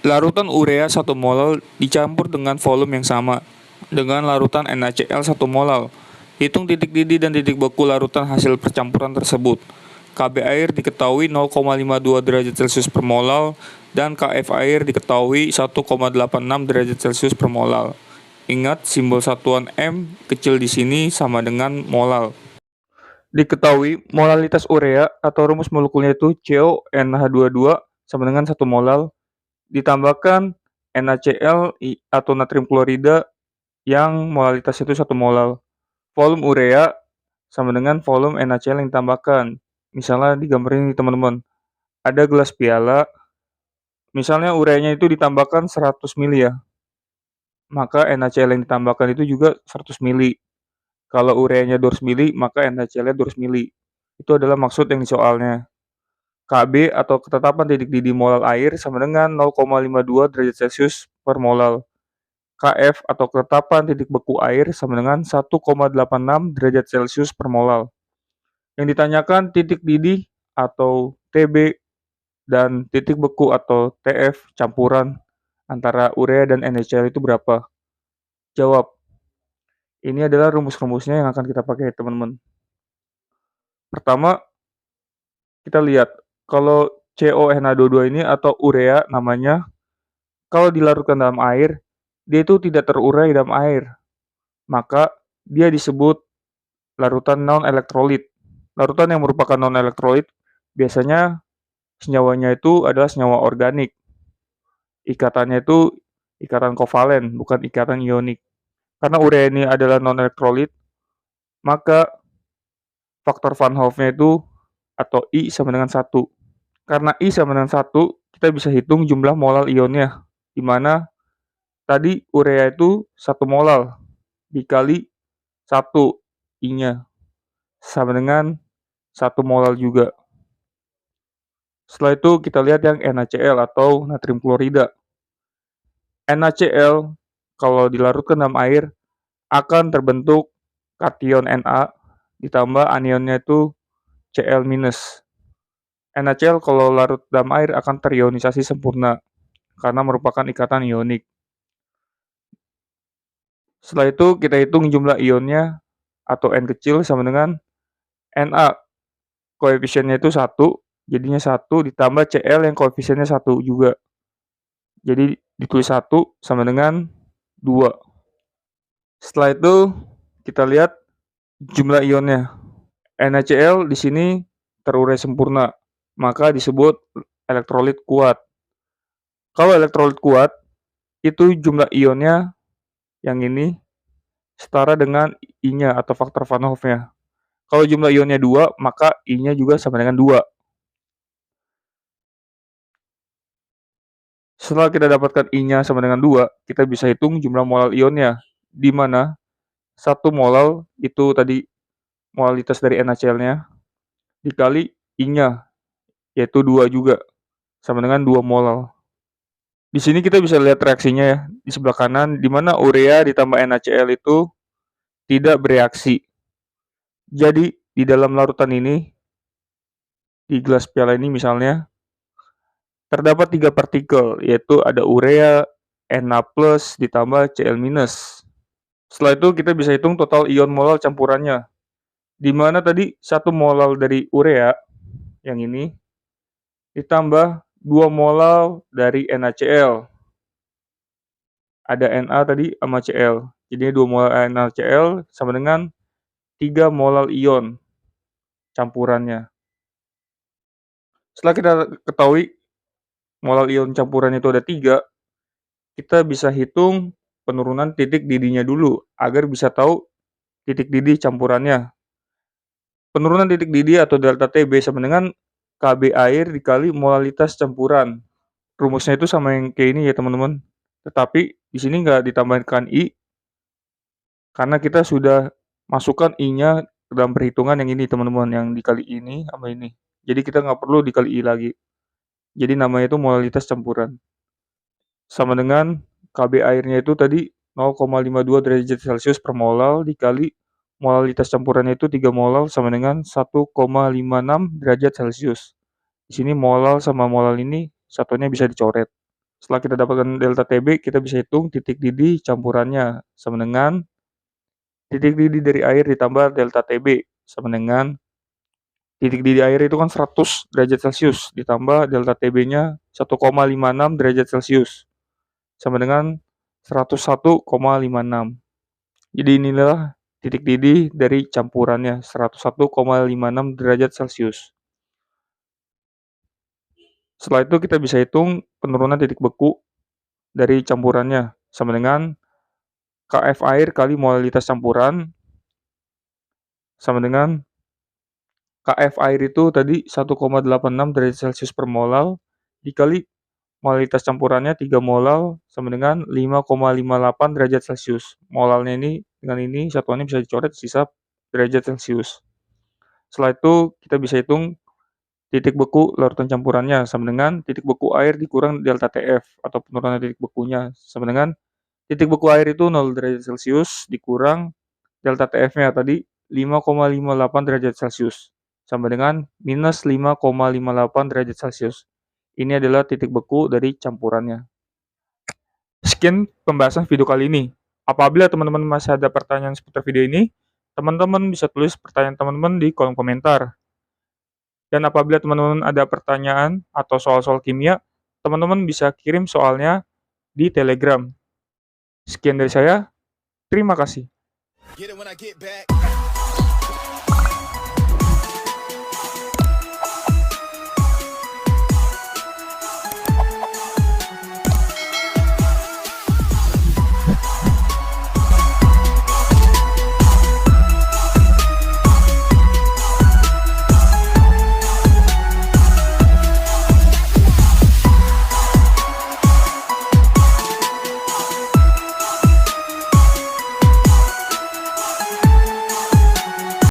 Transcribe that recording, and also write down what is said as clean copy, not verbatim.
Larutan urea 1 mol dicampur dengan volume yang sama dengan larutan NaCl 1 mol. Hitung titik didih dan titik beku larutan hasil percampuran tersebut. Kb air diketahui 0,52 derajat Celcius per mol dan Kf air diketahui 1,86 derajat Celcius per mol. Ingat, simbol satuan M kecil di sini sama dengan molal. Diketahui molalitas urea atau rumus molekulnya itu CONH22 sama dengan 1 molal ditambahkan NaCl atau natrium klorida yang molalitas itu 1 molal. Volume urea sama dengan volume NaCl yang ditambahkan. Misalnya di gambar ini teman-teman, ada gelas piala, misalnya ureanya itu ditambahkan 100 mili ya, maka NaCl yang ditambahkan itu juga 100 mili. Kalau ureanya 200 mili, maka NaCl-nya 200 mili. Itu adalah maksud yang di soalnya. Kb atau ketetapan titik didih molal air sama dengan 0,52 derajat Celcius per molal. Kf atau ketetapan titik beku air sama dengan 1,86 derajat Celcius per molal. Yang ditanyakan titik didih atau Tb dan titik beku atau Tf campuran antara urea dan NaCl itu berapa? Jawab. Ini adalah rumus-rumusnya yang akan kita pakai teman-teman. Pertama, kita lihat kalau CONH22 ini atau urea namanya, kalau dilarutkan dalam air, dia itu tidak terurai dalam air. Maka dia disebut larutan non-elektrolit. Larutan yang merupakan non-elektrolit biasanya senyawanya itu adalah senyawa organik. Ikatannya itu ikatan kovalen, bukan ikatan ionik. Karena urea ini adalah non-elektrolit, maka faktor Van Hoff-nya itu atau I sama dengan 1. Karena I sama dengan 1, kita bisa hitung jumlah molal ionnya, di mana tadi urea itu 1 molal dikali 1 I-nya sama dengan 1 molal juga. Setelah itu kita lihat yang NaCl atau natrium klorida. NaCl kalau dilarutkan dalam air akan terbentuk kation Na ditambah anionnya itu Cl-. NaCl kalau larut dalam air akan terionisasi sempurna karena merupakan ikatan ionik. Setelah itu kita hitung jumlah ionnya atau N kecil sama dengan Na. Koefisiennya itu 1, jadinya 1 ditambah Cl yang koefisiennya 1 juga. Jadi ditulis 1 sama dengan 2. Setelah itu kita lihat jumlah ionnya. NaCl di sini terurai sempurna, maka disebut elektrolit kuat. Kalau elektrolit kuat, itu jumlah ionnya yang ini setara dengan I-nya atau faktor Van Hoff-nya. Kalau jumlah ionnya 2, maka I-nya juga sama dengan 2. Setelah kita dapatkan I-nya sama dengan 2, kita bisa hitung jumlah molal ionnya, di mana 1 molal itu tadi molalitas dari NaCl-nya dikali I-nya, yaitu 2 juga, sama dengan 2 molal. Di sini kita bisa lihat reaksinya ya, di sebelah kanan, di mana urea ditambah NaCl itu tidak bereaksi. Jadi, di dalam larutan ini, di gelas piala ini misalnya, terdapat 3 partikel, yaitu ada urea, Na+, ditambah Cl-. Setelah itu kita bisa hitung total ion molal campurannya, di mana tadi 1 molal dari urea, yang ini, ditambah 2 molal dari NaCl. Ada Na tadi sama Cl. Jadi 2 molal NaCl sama dengan 3 molal ion campurannya. Setelah kita ketahui molal ion campuran itu ada 3, kita bisa hitung penurunan titik didihnya dulu agar bisa tahu titik didih campurannya. Penurunan titik didih atau delta Tb sama dengan Kb air dikali molalitas campuran. Rumusnya itu sama yang kayak ini ya teman-teman. Tetapi di sini nggak ditambahkan I karena kita sudah masukkan I-nya dalam perhitungan yang ini teman-teman, yang dikali ini sama ini. Jadi kita nggak perlu dikali I lagi. Jadi namanya itu molalitas campuran. Sama dengan Kb airnya itu tadi 0,52 derajat Celcius per molal dikali molalitas campurannya itu 3 molal sama dengan 1,56 derajat Celcius. Di sini molal sama molal ini satunya bisa dicoret. Setelah kita dapatkan delta TB, kita bisa hitung titik didih campurannya sama dengan titik didih dari air ditambah delta TB sama dengan titik didih air itu kan 100 derajat Celcius ditambah delta TB-nya 1,56 derajat Celcius sama dengan 101,56. Jadi inilah titik didih dari campurannya 101,56 derajat Celcius. Setelah itu kita bisa hitung penurunan titik beku dari campurannya sama dengan KF air kali molalitas campuran sama dengan KF air itu tadi 1,86 derajat Celcius per molal dikali molalitas campurannya 3 molal sama dengan 5,58 derajat Celcius. Molalnya ini dengan ini satuannya bisa dicoret sisa derajat Celcius. Setelah itu kita bisa hitung titik beku larutan campurannya sama dengan titik beku air dikurang delta TF atau penurunan titik bekunya sama dengan titik beku air itu 0 derajat Celcius dikurang delta TF-nya tadi 5,58 derajat Celcius sama dengan minus 5,58 derajat Celcius. Ini adalah titik beku dari campurannya. Sekian pembahasan video kali ini. Apabila teman-teman masih ada pertanyaan seputar video ini, teman-teman bisa tulis pertanyaan teman-teman di kolom komentar. Dan apabila teman-teman ada pertanyaan atau soal-soal kimia, teman-teman bisa kirim soalnya di Telegram. Sekian dari saya, terima kasih.